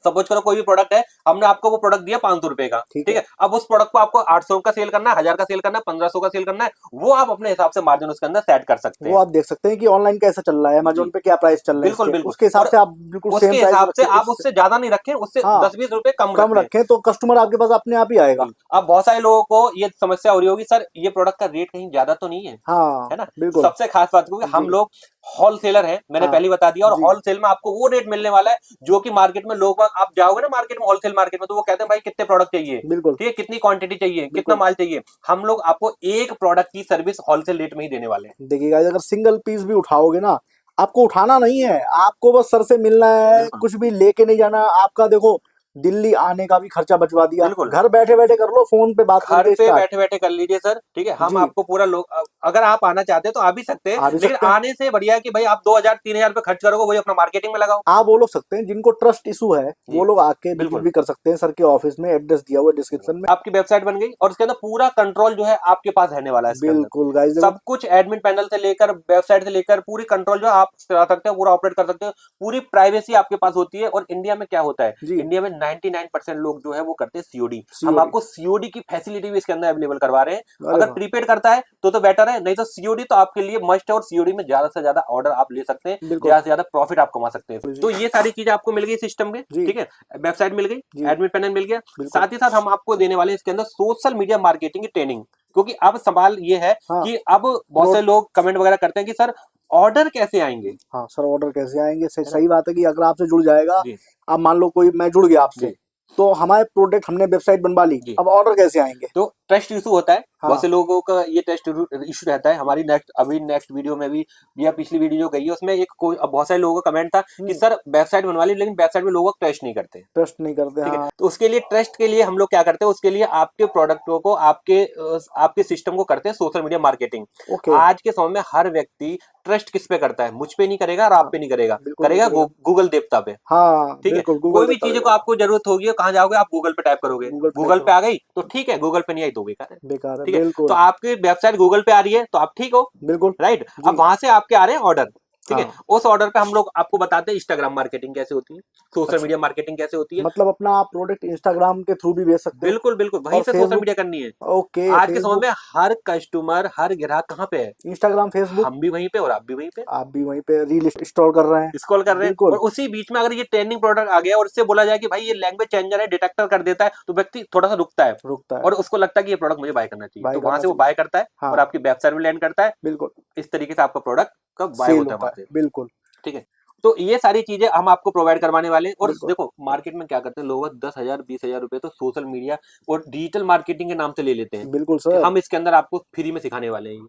सपोज करो कोई भी प्रोडक्ट है, हमने आपको वो प्रोडक्ट दिया 500 रुपए का, ठीक ठीक है। है। अब उस प्रोडक्ट को आपको 800 का सेल करना है, 1000 का सेल करना है, 1500 का सेल करना है, वो आप अपने हिसाब से मार्जिन उसके अंदर सेट कर सकते वो हैं। आप देख सकते हैं कि ऑनलाइन कैसा चल रहा है, अमेजोन जी, पे क्या प्राइस चल रहे हैं बिल्कुल इसके, बिल्कुल। उसके हिसाब और से आप बिल्कुल उसके सेम प्राइस हिसाब से रखें आप उससे। उससे ज्यादा नहीं रखें, उससे हाँ 10-20 रुपए कम कम रखें। रखें तो कस्टमर आपके पास अपने आप ही आएगा। अब बहुत सारे लोगों को ये समस्या हो रही होगी, सर ये प्रोडक्ट का रेट कहीं ज्यादा तो नहीं हाँ है ना। बिल्कुल सबसे खास बात, क्योंकि हम जी लोग होलसेलर हैं, मैंने हाँ पहले बता दिया, और जी होलसेल में आपको वो रेट मिलने वाला है जो कि मार्केट में लोग, आप जाओगे ना मार्केट में, होलसेल मार्केट में, तो वो कहते हैं भाई कितने प्रोडक्ट चाहिए, बिल्कुल ठीक है, कितनी क्वांटिटी चाहिए, कितना बिल्कुल। माल चाहिए। हम लोग आपको एक प्रोडक्ट की सर्विस होलसेल रेट में ही देने वाले हैं। देखिए गाइस अगर सिंगल पीस भी उठाओगे ना, आपको उठाना नहीं है, आपको बस सर से मिलना है, बिल्कुल कुछ भी लेके नहीं जाना। आपका देखो दिल्ली आने का भी खर्चा बचवा दिया, बिल्कुल, घर बैठे बैठे कर लो, फोन पे बात घर करके पे स्टार्ट। बैठे बैठे कर लीजिए सर, ठीक है। हम जी आपको पूरा लोग, अगर आप आना चाहते हैं तो आ भी सकते हैं, आ भी लेकिन सकते हैं। आने से बढ़िया है कि भाई आप 2000-3000 रुपए खर्च करोगे, वही अपना मार्केटिंग में लगाओ। आप वो लोग सकते हैं जिनको ट्रस्ट इशू है, जी वो लोग आके विजिट बिल्कुल, भी कर सकते हैं। सर के ऑफिस में एड्रेस दिया हुआ है डिस्क्रिप्शन में। आपकी वेबसाइट बन गई और उसके अंदर पूरा कंट्रोल जो है आपके पास रहने वाला है। इसके अंदर बिल्कुल गाइस देखो, सब कुछ, एडमिन पैनल से लेकर वेबसाइट से लेकर पूरी कंट्रोल जो है आप करा सकते हो, पूरा ऑपरेट कर सकते हो, पूरी प्राइवेसी आपके पास होती है। और इंडिया में क्या होता है, जी इंडिया में 99% लोग जो है वो करते हैं सीओडी। हम सीओडी। आपको सीओडी की फैसिलिटी भी इसके अंदर अवेलेबल करवा रहे हैं। अरे अगर वाह प्रीपेड करता है तो बेटर है, नहीं तो सीओडी तो आपके लिए मस्ट है, और सीओडी में ज्यादा से ज्यादा ऑर्डर आप ले सकते हैं, बिल्कुल ज्यादा से ज्यादा प्रॉफिट आप कमा सकते हैं। जी तो ये सारी चीजें आपको मिल गई सिस्टम में, जी ठीक है। वेबसाइट मिल गई, जी एडमिन पैनल मिल गया, बिल्कुल साथ ही साथ हम आपको देने वाले हैं इसके अंदर सोशल मीडिया मार्केटिंग की ट्रेनिंग। क्योंकि अब सवाल ये है हाँ कि अब बहुत से लोग कमेंट वगैरह करते हैं कि सर ऑर्डर कैसे आएंगे, हाँ सर ऑर्डर कैसे आएंगे, सही है ना। सही बात है कि अगर आपसे जुड़ जाएगा, जी अब मान लो कोई मैं जुड़ गया आपसे, जी तो हमारे प्रोडक्ट हमने वेबसाइट बनवा ली, जी, अब ऑर्डर कैसे आएंगे। तो ट्रस्ट इशू होता है, हाँ बहुत से लोगों का ये टेस्ट इशू रहता है। हमारी नेक्स्ट वीडियो में भी, या पिछली वीडियो जो गई है उसमें एक कोई, अब बहुत सारे लोगों का कमेंट था कि सर वेबसाइट बनवा ली, लेकिन वेबसाइट में लोग ट्रस्ट नहीं करते, ट्रस्ट नहीं करते ठीक है। हाँ। तो उसके लिए, ट्रस्ट के लिए हम लोग क्या करते हैं, उसके लिए आपके प्रोडक्टों को, आपके सिस्टम को करते हैं सोशल मीडिया मार्केटिंग। ओके आज के समय में हर व्यक्ति ट्रस्ट किस पे करता है, मुझ पे नहीं करेगा और आप पे नहीं करेगा, बिल्कुल नहीं करेगा करेगा। गूगल देवता पे, हाँ ठीक है। बिल्कुल गूगल कोई भी देता चीज है, को आपको जरूरत होगी, कहाँ जाओगे आप, गूगल पे टाइप करोगे, गूगल पे गूगल पे आ गई तो ठीक है, गूगल पे नहीं आई तो तो बेकार है। बेकार है, ठीक है, बिल्कुल तो आपकी वेबसाइट गूगल पे आ रही है तो आप ठीक हो, बिल्कुल राइट। जी। अब वहां से आपके आ रहे हैं ऑर्डर, ठीक है, हाँ, उस ऑर्डर पे हम लोग आपको बताते हैं इंस्टाग्राम मार्केटिंग कैसे होती है, सोशल अच्छा, मीडिया मार्केटिंग कैसे होती है। मतलब अपना आप प्रोडक्ट इंस्टाग्राम के थ्रू भी बेच सकते हो बिल्कुल बिल्कुल, वहीं और से सोशल फेसबुक, मीडिया करनी है। ओके, आज के समय फेसबुक, में हर कस्टमर, हर ग्राहक कहाँ पे है? इंस्टाग्राम, फेसबुक, हम भी वहीं पे और आप भी वहीं पे आप भी वहीं पे रील इंस्टॉल कर रहे हैं, स्क्रॉल कर रहे हैं। और बिल्कुल, उसी बीच में अगर ये ट्रेंडिंग प्रोडक्ट आ गया और इससे बोला जाए कि भाई ये लैंग्वेज चेंजर है, डिटेक्टर कर देता है, तो व्यक्ति थोड़ा सा रुकता है रुकता है, और उसको लगता है कि ये प्रोडक्ट मुझे बाय करना चाहिए, बाय तो वहां करना से वो चाहिए, बाय करता है और हाँ, आपकी वेबसाइट में लैंड करता है। बिल्कुल, इस तरीके से आपका प्रोडक्ट का बाय सेल होता है होता वहां है, से। बिल्कुल, ठीक है, तो ये सारी चीजें हम आपको प्रोवाइड करवाने वाले हैं। और बिल्कुल, देखो मार्केट में क्या करते हैं लोग, 10,000 20,000 रुपए तो सोशल मीडिया और डिजिटल मार्केटिंग के नाम से ले लेते हैं बिल्कुल कि सर, हम इसके अंदर आपको फ्री में सिखाने वाले हैं।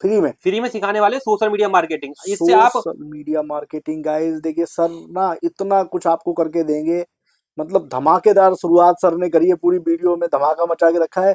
फ्री में फ्री में सिखाने वाले सोशल मीडिया मार्केटिंग, इससे आप सोशल मीडिया मार्केटिंग, गाइस देखिए सर ना इतना कुछ आपको करके देंगे, मतलब धमाकेदार शुरुआत सर ने करी है, पूरी वीडियो में धमाका मचा के रखा है,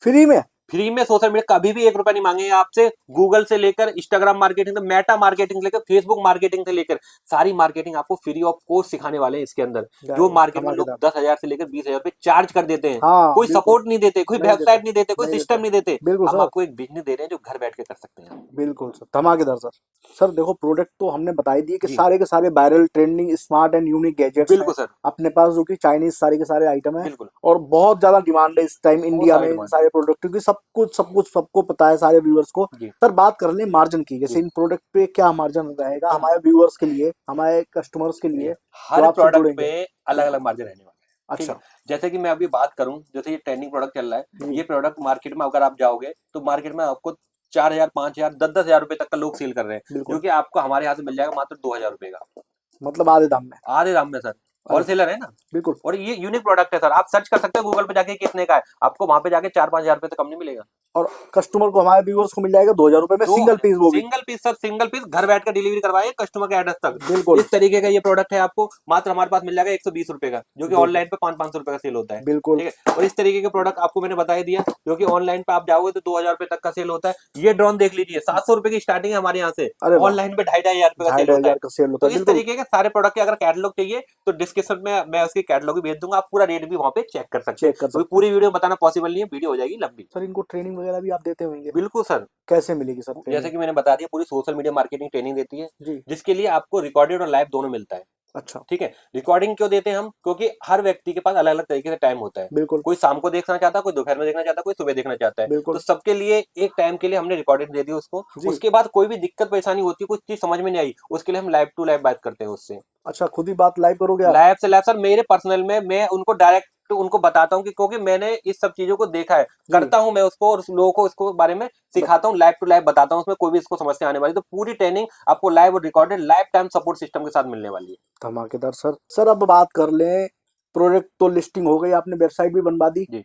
फ्री में, फ्री में सोशल मीडिया कभी भी 1 रुपया नहीं मांगेंगे आपसे। गूगल से लेकर इंस्टाग्राम मार्केटिंग, मेटा मार्केटिंग से लेकर फेसबुक मार्केटिंग से लेकर सारी मार्केटिंग आपको फ्री ऑफ कॉस्ट सिखाने वाले हैं इसके अंदर। जो गाइस मार्केट में लोग धमाकेदार, 10,000 से लेकर 20,000 रुपए चार्ज कर देते हैं, हाँ कोई बिल्कुल, सपोर्ट नहीं देते, कोई नहीं देते, वेबसाइट नहीं देते, कोई नहीं सिस्टम देते, नहीं देते, बिल्कुल हम सर, आपको एक बिजनेस दे रहे हैं जो घर बैठ के कर सकते हैं आप। बिल्कुल सर, धमाकेदार सर। सर देखो प्रोडक्ट तो हमने बता ही दिए कि जी सारे के सारे viral trending smart and unique gadgets हैं बिल्कुल सर, अपने पास, जो कि चाइनीज सारे के सारे आइटम हैं बिल्कुल और बहुत ज्यादा डिमांड है इस टाइम बहुत इंडिया सारी में इन डिमांड सारे प्रोडक्ट की, सब कुछ सबको पता है सारे व्यूअर्स को। जी सर बात कर लें मार्जिन की, जैसे जी। इन प्रोडक्ट पे क्या मार्जिन रहेगा तो हमारे व्यूअर्स के लिए, हमारे कस्टमर्स के जी, लिए जो हर आपसे प्रोडक्ट जुड़ेंगे, पे अलग बिल्कुल, अलग मार्जिन रहने वाला है। ठीक है, अच्छा, जैसे कि मैं अभी बात करूं, जैसे ये ट्रेंडिंग प्रोडक्ट चल रहा है, जी, ये प्रोडक्ट मार्केट में अगर आप जाओगे तो मार्केट में आपको 4,000 5,000 10,000 रुपए तक का लोग सेल कर रहे हैं, जो बिल्कुल, कि आपको हमारे यहाँ से मिल जाएगा मात्र 2,000 रुपए का, मतलब आधे दाम में, आधे दाम में सर। अरे होलसेलर है ना। बिल्कुल, और ये यूनिक प्रोडक्ट है सर, आप सर्च कर सकते हो गूगल पे जाके कितने का है, आपको वहां पे जाके 4-5,000 रुपए से कम नहीं मिलेगा। और कस्टमर को, हमारे व्यूअर्स को मिल जाएगा 2,000 रुपए में दो सिंगल पीस, वो भी, single piece sir, single piece घर बैठ कर डिलीवरी करवाए कस्टमर के एड्रेस तक। बिल्कुल, इस तरीके का ये प्रोडक्ट है, आपको मात्र हमारे पास मिल जाएगा 120 रुपए का, जो कि देखो, ऑनलाइन पे 500-500 रुपए का सेल होता है। बिल्कुल, ठीक है, और इस तरीके के प्रोडक्ट आपको मैंने बता ही दिया, जो कि ऑनलाइन पे आप जाओगे तो 2,000 रुपए तक का सेल होता है। ये ड्रोन देख लीजिए, 700 रुपए की स्टार्टिंग है हमारे यहाँ से, अरे वाह, ऑनलाइन पे 2,500 रुपए का ढाई सेल ढाई होता है। हजार का सेल होता तो है, इस बिल्कुल, तरीके के सारे प्रोडक्ट के अगर कैटलॉग चाहिए तो डिस्क्रिप्शन में मैं उसकी कैटलॉग भी भेज दूंगा, आप पूरा रेट भी वहां पे चेक कर सकते हैं, चेक कर क्योंकि सकते हैं। पूरी वीडियो बताना पॉसिबल नहीं है, वीडियो हो जाएगी लंबी। सर इनको ट्रेनिंग वगैरह भी आप देते होंगे, बिल्कुल सर, कैसे मिलेगी सर जैसे ट्रेनिंग? कि मैंने बता दिया, पूरी सोशल मीडिया मार्केटिंग ट्रेनिंग देती है, जी, जिसके लिए आपको रिकॉर्डेड और लाइव दोनों मिलता है। अच्छा, ठीक है, रिकॉर्डिंग क्यों देते हैं हम, क्योंकि हर व्यक्ति के पास अलग अलग तरीके से टाइम होता है। बिल्कुल, कोई शाम को देखना चाहता है, कोई दोपहर में देखना चाहता है, कोई सुबह देखना चाहता है, तो बिल्कुल, सबके लिए एक टाइम के लिए हमने रिकॉर्डिंग दे दी उसको। जी, उसके बाद कोई भी दिक्कत परेशानी होती है, कुछ चीज समझ में नहीं आई, उसके लिए हम लाइव टू लाइव बात करते हैं उससे। अच्छा, खुद ही बात लाइव करोगे आप? लाइव से लाइव सर, मेरे पर्सनल में मैं उनको डायरेक्ट उनको बताता हूँ कि क्योंकि मैंने इस सब चीजों को देखा है, जी, करता हूँ मैं उसको, और उस लोगों को इसको बारे में बत, सिखाता हूँ, लाइव टू लाइव बताता हूँ, उसमें कोई भी इसको समस्या आने वाली तो पूरी ट्रेनिंग आपको लाइव और recorded live time support system के साथ मिलने वाली है। धमाकेदार सर। सर अब बात कर लें, प्रोडक्ट तो लिस्टिंग हो गई, आपने वेबसाइट भी बनवा दी, जी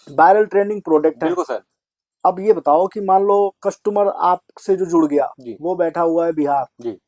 वायरल ट्रेंडिंग प्रोडक्ट है, बिल्कुल सर। अब ये बताओ कि मान लो कस्टमर आपसे जो जुड़ गया, जी वो बैठा हुआ है बिहार, जी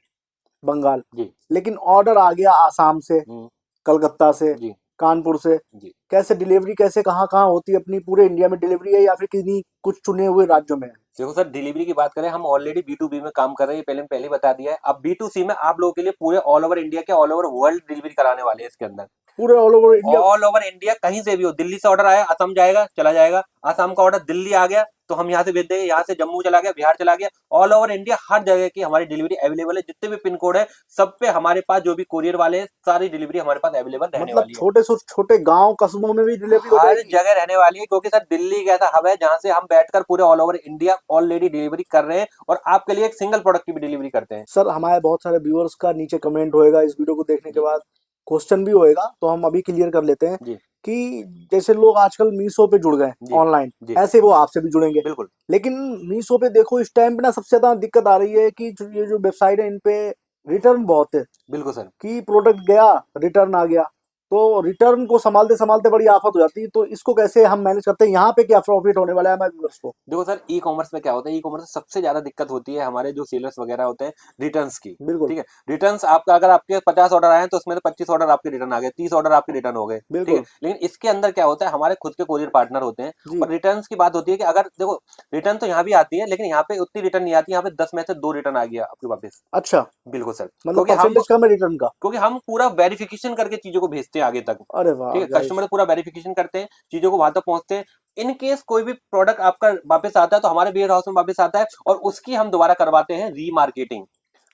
बंगाल, जी लेकिन ऑर्डर आ गया आसाम से, हम्म, कलकत्ता से, जी कानपुर से, जी। कैसे डिलीवरी, कैसे कहाँ कहाँ होती है, अपनी पूरे इंडिया में डिलीवरी है या फिर किन्हीं कुछ चुने हुए राज्यों में है? देखो सर, डिलीवरी की बात करें, हम ऑलरेडी बी2बी में काम कर रहे हैं, पहले बता दिया है। अब बी2सी में आप लोगों के लिए पूरे ऑल ओवर इंडिया के, ऑल ओवर वर्ल्ड डिलीवरी कराने वाले हैं इसके अंदर। पूरे all over India? All over India कहीं से भी हो, दिल्ली से ऑर्डर आया असम जाएगा, चला जाएगा, असम का ऑर्डर दिल्ली आ गया तो हम यहाँ से भेज देंगे, यहाँ से जम्मू चला गया, बिहार चला गया, ऑल ओवर इंडिया हर जगह की हमारी डिलीवरी अवेलेबल है। जितने भी पिन कोड है सब पे हमारे पास, जो भी कोरियर वाले हैं, सारी डिलीवरी हमारे पास अवेलेबल रहने मतलब वाली है। छोटे से छोटे गांव कस्बों में भी डिलीवरी हो हर जाएगी? जगह रहने वाली है, क्योंकि सर दिल्ली एक ऐसा हब है जहां से हम बैठकर पूरे all over India already delivery कर रहे हैं, और आपके लिए एक सिंगल प्रोडक्ट की भी डिलीवरी करते हैं। सर हमारे बहुत सारे व्यूअर्स का नीचे कमेंट होएगा इस वीडियो को देखने के जी बाद, क्वेश्चन भी होएगा, तो हम अभी क्लियर कर लेते हैं जी कि जैसे लोग आजकल मीशो पे जुड़ गए जी ऑनलाइन, जी ऐसे वो आपसे भी जुड़ेंगे, बिल्कुल लेकिन मीशो पे देखो इस टाइम पे ना सबसे ज्यादा दिक्कत आ रही है कि ये जो वेबसाइट है इन पे रिटर्न बहुत है, बिल्कुल सर। कि प्रोडक्ट गया, रिटर्न आ गया, तो रिटर्न को संभालते संभालते बड़ी आफत हो जाती है, तो इसको कैसे हम मैनेज करते हैं? यहाँ पे क्या प्रॉफिट होने वाला है हमारे व्यूअर्स को? देखो सर, ई कॉमर्स में क्या होता है, ई कॉमर्स में सबसे ज्यादा दिक्कत होती है हमारे जो सेलर्स वगैरह होते हैं, रिटर्न्स की। बिल्कुल, ठीक है, रिटर्न्स आपका अगर आपके 50 ऑर्डर आए हैं तो उसमें से 25 ऑर्डर आपके रिटर्न आ गए, 30 ऑर्डर आपके रिटर्न हो गए। ठीक है, बिल्कुल, लेकिन इसके अंदर क्या होता है, हमारे खुद के कोरियर पार्टनर होते हैं, जी, और रिटर्न्स की बात होती है कि अगर देखो, रिटर्न तो यहाँ भी आती है, लेकिन यहाँ पे उतनी रिटर्न नहीं आती, यहाँ पे 10 में से 2 रिटर्न आ गया आपके वापस। अच्छा, बिल्कुल सर, मतलब परसेंटेज कम है रिटर्न का? क्योंकि हम पूरा वेरिफिकेशन करके चीजों को भेजते हैं हैं आगे तक। अरे वाह ठीक है, guys, कस्टमर पूरा वेरिफिकेशन करते हैं, चीजों को वहां तक पहुंचते हैं। इन केस कोई भी प्रोडक्ट आपका वापस आता है तो हमारे वेयर हाउस में वापस आता है और उसकी हम दोबारा करवाते हैं रीमार्केटिंग।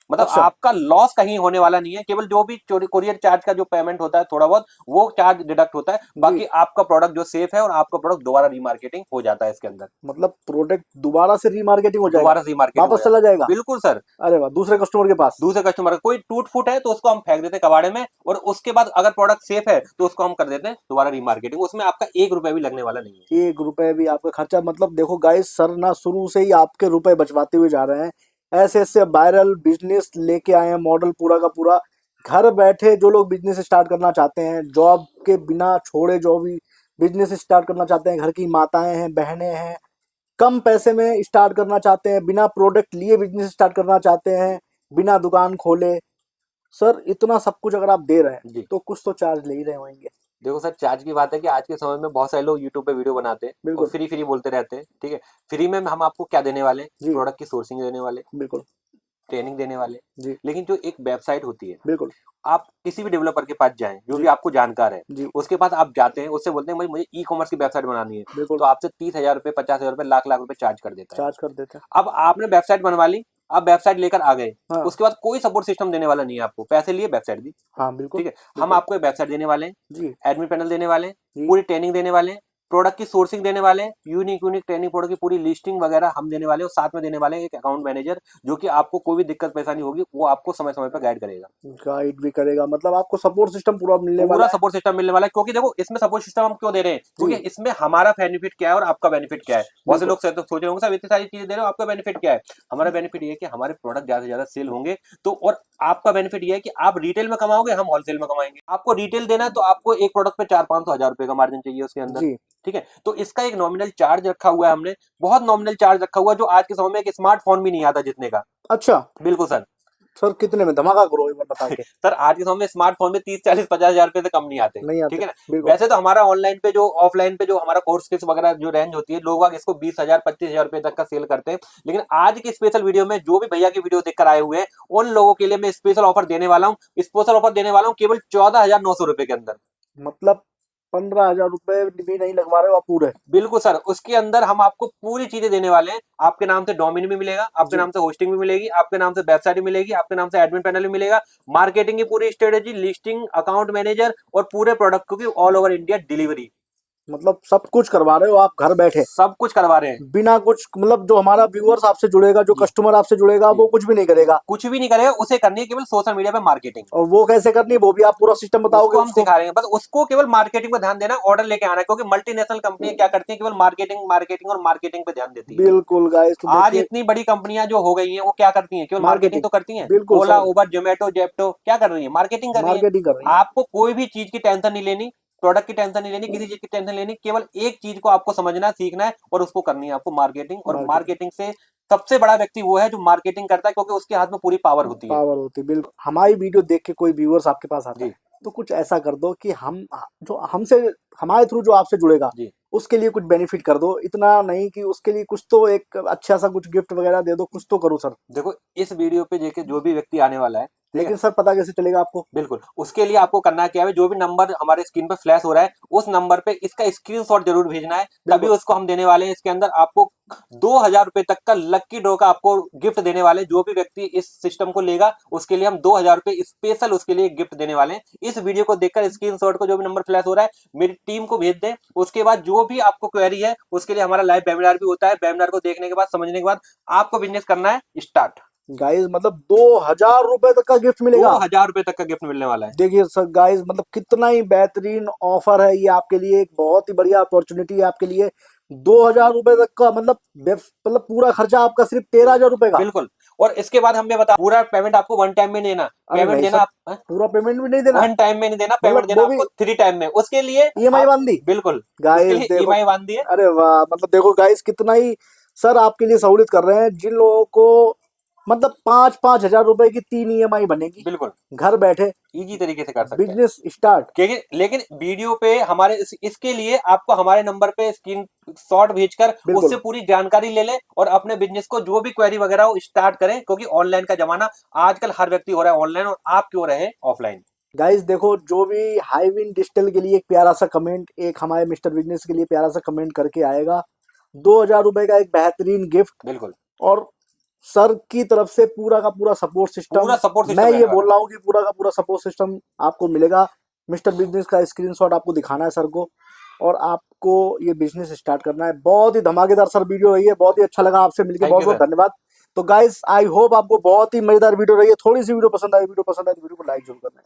मतलब अच्छा आपका लॉस कहीं होने वाला नहीं है, केवल जो भी कोरियर चार्ज का जो पेमेंट होता है थोड़ा बहुत वो चार्ज डिडक्ट होता है, जी, बाकी आपका प्रोडक्ट जो सेफ है और आपका प्रोडक्ट दोबारा रीमार्केटिंग हो जाता है इसके अंदर, मतलब प्रोडक्ट दोबारा से रीमार्केटिंग हो जाएगा, दोबारा रीमार्केटिंग हो वापस चला जाता है। जाएगा। बिल्कुल सर। अरे वाह, दूसरे कस्टमर के पास। दूसरे कस्टमर का कोई टूट फूट है तो उसको हम फेंक देते हैं कबाड़े में, और उसके बाद अगर प्रोडक्ट सेफ है तो उसको हम कर देते हैं दोबारा रीमार्केटिंग। उसमें आपका 1 रुपया भी लगने वाला नहीं है। 1 रुपए भी आपका खर्चा, मतलब देखो गाइस, सर ना शुरू से ही आपके रुपए बचवाते हुए जा रहे हैं। ऐसे ऐसे वायरल बिजनेस लेके आए हैं, मॉडल पूरा का पूरा। घर बैठे जो लोग बिजनेस स्टार्ट करना चाहते हैं, जॉब के बिना छोड़े जो भी बिजनेस स्टार्ट करना चाहते हैं, घर की माताएं हैं, बहनें हैं, कम पैसे में स्टार्ट करना चाहते हैं, बिना प्रोडक्ट लिए बिजनेस स्टार्ट करना चाहते हैं, बिना दुकान खोले, सर इतना सब कुछ अगर आप दे रहे हैं जी तो कुछ तो चार्ज ले ही रहे होंगे। देखो सर, चार्ज की बात है कि आज के समय में बहुत सारे लोग यूट्यूब पे वीडियो बनाते हैं और बिल्कुल। फ्री फ्री बोलते रहते हैं। ठीक है, फ्री में हम आपको क्या देने वाले हैं? जी। प्रोडक्ट की सोर्सिंग देने वाले, बिल्कुल। ट्रेनिंग देने वाले। जी। लेकिन जो एक वेबसाइट होती है, बिल्कुल। आप किसी भी डेवलपर के पास जाएं जो जी। भी आपको जानकार है, जी। उसके पास आप जाते हैं, उससे बोलते हैं भाई मुझे ई कॉमर्स की वेबसाइट बनानी है, बिल्कुल। तो आपसे 30,000 रुपए, 50,000 रुपए, लाख रुपए चार्ज कर देता है। चार्ज कर देते हैं। अब आपने वेबसाइट बनवा ली, आप वेबसाइट लेकर आ गए, हाँ। उसके बाद कोई सपोर्ट सिस्टम देने वाला नहीं है आपको, पैसे लिए वेबसाइट दी। हाँ बिल्कुल। ठीक है, हम बिल्कुल। आपको एक वेबसाइट देने वाले हैं, जी। एडमिन पैनल देने वाले हैं, जी। पूरी ट्रेनिंग देने वाले हैं, प्रोडक्ट की सोर्सिंग देने वाले हैं, यूनिक यूनिक ट्रेनिंग प्रोडक्ट की पूरी लिस्टिंग वगैरह हम देने वाले हैं, और साथ में देने वाले हैं एक अकाउंट मैनेजर जो कि आपको कोई भी दिक्कत परेशानी होगी वो आपको समय समय पर गाइड करेगा। गाइड भी करेगा, मतलब आपको सपोर्ट सिस्टम पूरा मिलने पूरा वाला है। सपोर्ट सिस्टम मिलने वाला है, क्योंकि देखो इसमें सपोर्ट सिस्टम हम क्यों दे रहे हैं, क्योंकि जी। इसमें हमारा बेनिफिट क्या है और आपका बेनिफिट क्या है। बहुत से बिल्कुल। लोग तो सोच रहे होंगे सर इतनी सारी चीजें दे रहे हो, आपका बेनिफिट क्या है? हमारा बेनिफिट ये है कि हमारे प्रोडक्ट ज्यादा से ज्यादा सेल होंगे, तो और आपका बेनिफिट ये है कि आप रिटेल में कमाओगे, हम होलसेल में कमाएंगे। आपको रिटेल देना है तो आपको एक प्रोडक्ट पे 400-500 हज़ार रुपए का मार्जिन चाहिए उसके अंदर। जी। ठीक है, तो इसका एक नॉमिनल चार्ज रखा हुआ है हमने, बहुत नॉमिनल चार्ज रखा हुआ है, जो आज के समय में एक स्मार्टफोन भी नहीं आता जितने का। अच्छा बिल्कुल सर। सर, कितने में धमाका करो एक बार बता के। सर आज के समय में स्मार्टफोन में 30, 40, 50 हज़ार रुपए से कम नहीं आते। नहीं आते। ठीक है ना। बिल्कुल। वैसे तो हमारा ऑनलाइन पे जो ऑफलाइन पे जो हमारा कोर्स फीस वगैरह जो रेंज होती है, लोग इसको 20,000, 25,000 रुपए तक का सेल करते हैं। लेकिन आज की स्पेशल वीडियो में जो भी भैया की वीडियो देखकर आए हुए हैं, उन लोगों के लिए मैं स्पेशल ऑफर देने वाला हूँ। स्पेशल ऑफर देने वाला हूँ केवल 14,900 रुपए के अंदर। मतलब 15,000 रुपए भी नहीं लगवा रहे हो आप पूरे। बिल्कुल सर, उसके अंदर हम आपको पूरी चीजें देने वाले हैं। आपके नाम से डोमेन भी मिलेगा, आपके जी। नाम से होस्टिंग भी मिलेगी, आपके नाम से वेबसाइट भी मिलेगी, आपके नाम से एडमिन पैनल भी मिलेगा, मार्केटिंग की पूरी स्ट्रेटेजी, लिस्टिंग, अकाउंट मैनेजर और पूरे प्रोडक्ट की ऑल ओवर इंडिया डिलीवरी, मतलब सब कुछ करवा रहे हो आप घर बैठे, सब कुछ करवा रहे हैं। बिना कुछ, मतलब जो हमारा व्यूअर्स आपसे जुड़ेगा, जो जी। कस्टमर आपसे जुड़ेगा, जी। वो कुछ भी नहीं करेगा। कुछ भी नहीं करेगा, उसे करनी है केवल सोशल मीडिया पे मार्केटिंग। और वो कैसे करनी है वो भी आप पूरा सिस्टम बताओगे उसको हम उसको। सिखा रहे हैं, बस उसको केवल मार्केटिंग पे ध्यान देना, ऑर्डर लेके आना है, क्योंकि मल्टीनेशनल कंपनी क्या करती है, केवल मार्केटिंग मार्केटिंग और मार्केटिंग पे ध्यान देती है। बिल्कुल गाइस, तो आज देखिए इतनी बड़ी कंपनियां जो हो गई हैं वो क्या करती हैं, केवल मार्केटिंग मार्केटिंग। तो करती हैं। बिल्कुल ओला, सर, उबर, जोमेटो, जेप्टो क्या कर रही है? मार्केटिंग कर रही है। मार्केटिंग कर रही है। आपको कोई भी चीज की टेंशन नहीं लेनी, प्रोडक्ट की टेंशन नहीं लेनी, किसी चीज की टेंशन नहीं लेनी, केवल एक चीज को आपको समझना है, सीखना है और उसको करनी है आपको, मार्केटिंग। और मार्केटिंग मार्केटिंग से सबसे बड़ा व्यक्ति वो है जो मार्केटिंग करता है, क्योंकि उसके हाथ में पूरी पावर होती है। पावर होती है। बिल्कुल, हमारी वीडियो देख के कोई व्यूअर्स आपके पास आता जी। है तो कुछ ऐसा कर दो कि हम जो हमसे, हमारे थ्रू जो आपसे जुड़ेगा, जी। उसके लिए कुछ बेनिफिट कर दो। इतना नहीं कि उसके लिए कुछ तो एक अच्छा सा कुछ गिफ्ट वगैरह दे दो, कुछ तो करो सर। देखो इस वीडियो पे देखे जो भी व्यक्ति आने वाला है, ठीक है, लेकिन सर पता कैसे चलेगा आपको? बिल्कुल उसके लिए आपको करना क्या है, जो भी नंबर हमारे स्क्रीन पर फ्लैश हो रहा है उस नंबर पे इसका स्क्रीनशॉट जरूर भेजना है, तभी बिल्कुल। उसको हम देने वाले हैं। इसके अंदर आपको 2,000 रुपए तक का लक्की ड्रॉ का आपको गिफ्ट देने वाले हैं। जो भी व्यक्ति इस सिस्टम को लेगा उसके लिए हम 2,000 रुपए स्पेशल उसके लिए गिफ्ट देने वाले हैं। इस वीडियो को देखकर स्क्रीनशॉट को जो भी नंबर फ्लैश हो रहा है मेरी टीम को भेज दें। उसके बाद जो भी आपको क्वेरी है उसके लिए हमारा लाइव वेबिनार भी होता है। वेबिनार को देखने के बाद, समझने के बाद आपको बिजनेस करना है स्टार्ट। गाइस मतलब 2,000 रुपए तक का गिफ्ट मिलेगा। 2,000 रुपए तक का गिफ्ट मिलने वाला है। देखिए सर गाइस, मतलब कितना ही बेहतरीन ऑफर है ये आपके लिए, एक बहुत ही बढ़िया अपॉर्चुनिटी है आपके लिए। 2,000 रुपए तक का मतलब पूरा खर्चा आपका सिर्फ 13,000 रुपए का। बिल्कुल। और इसके बाद हमें बता, पूरा पेमेंट आपको वन टाइम में देना, अरे पेमेंट नहीं देना सर, आप पूरा पेमेंट भी नहीं देना, वन टाइम में नहीं देना, पेमेंट मतलब देना वो भी आपको 3 टाइम में। उसके लिए ईएमआई आप, बांध दी। बिल्कुल उसके गाइस लिए देखो, ईएमआई बांध दिए। अरे वाह, मतलब देखो गाइस कितना ही सर आपके लिए सहूलियत कर रहे हैं। जिन लोगों को मतलब 5-5 हजार रुपए की 3 ईएमआई बनेगी, बिल्कुल घर बैठे इजी तरीके से कर सकते हैं। Business start. लेकिन वीडियो पे हमारे इसके लिए आपको हमारे नंबर पे स्क्रीन शॉट भेजकर बिल्कुल। उससे पूरी जानकारी ले लें और अपने बिजनेस को जो भी क्वेरी वगैरह हो स्टार्ट करें, क्योंकि ऑनलाइन का जमाना आजकल हर व्यक्ति हो रहा है ऑनलाइन, और आप क्यों रहे ऑफलाइन। गाइस देखो, जो भी हाईविन डिजिटल के लिए एक प्यारा सा कमेंट, एक हमारे मिस्टर बिजनेस के लिए प्यारा सा कमेंट करके आएगा, 2,000 रुपए का एक बेहतरीन गिफ्ट। बिल्कुल और सर की तरफ से पूरा का पूरा सपोर्ट सिस्टम, पूरा सपोर्ट मैं सिस्टम ये रहने बोल वाला रहा हूँ कि पूरा का पूरा सपोर्ट सिस्टम आपको मिलेगा। मिस्टर बिजनेस का स्क्रीनशॉट आपको दिखाना है सर को, और आपको ये बिजनेस स्टार्ट करना है। बहुत ही धमाकेदार सर वीडियो रही है, बहुत ही अच्छा लगा आपसे मिलकर, थैंक बहुत यू बहुत सर। धन्यवाद। तो गाइस आई होप आपको बहुत ही मजेदार वीडियो रही है। थोड़ी सी वीडियो पसंद आई, वीडियो पसंद आई तो वीडियो को लाइक जरूर करना है।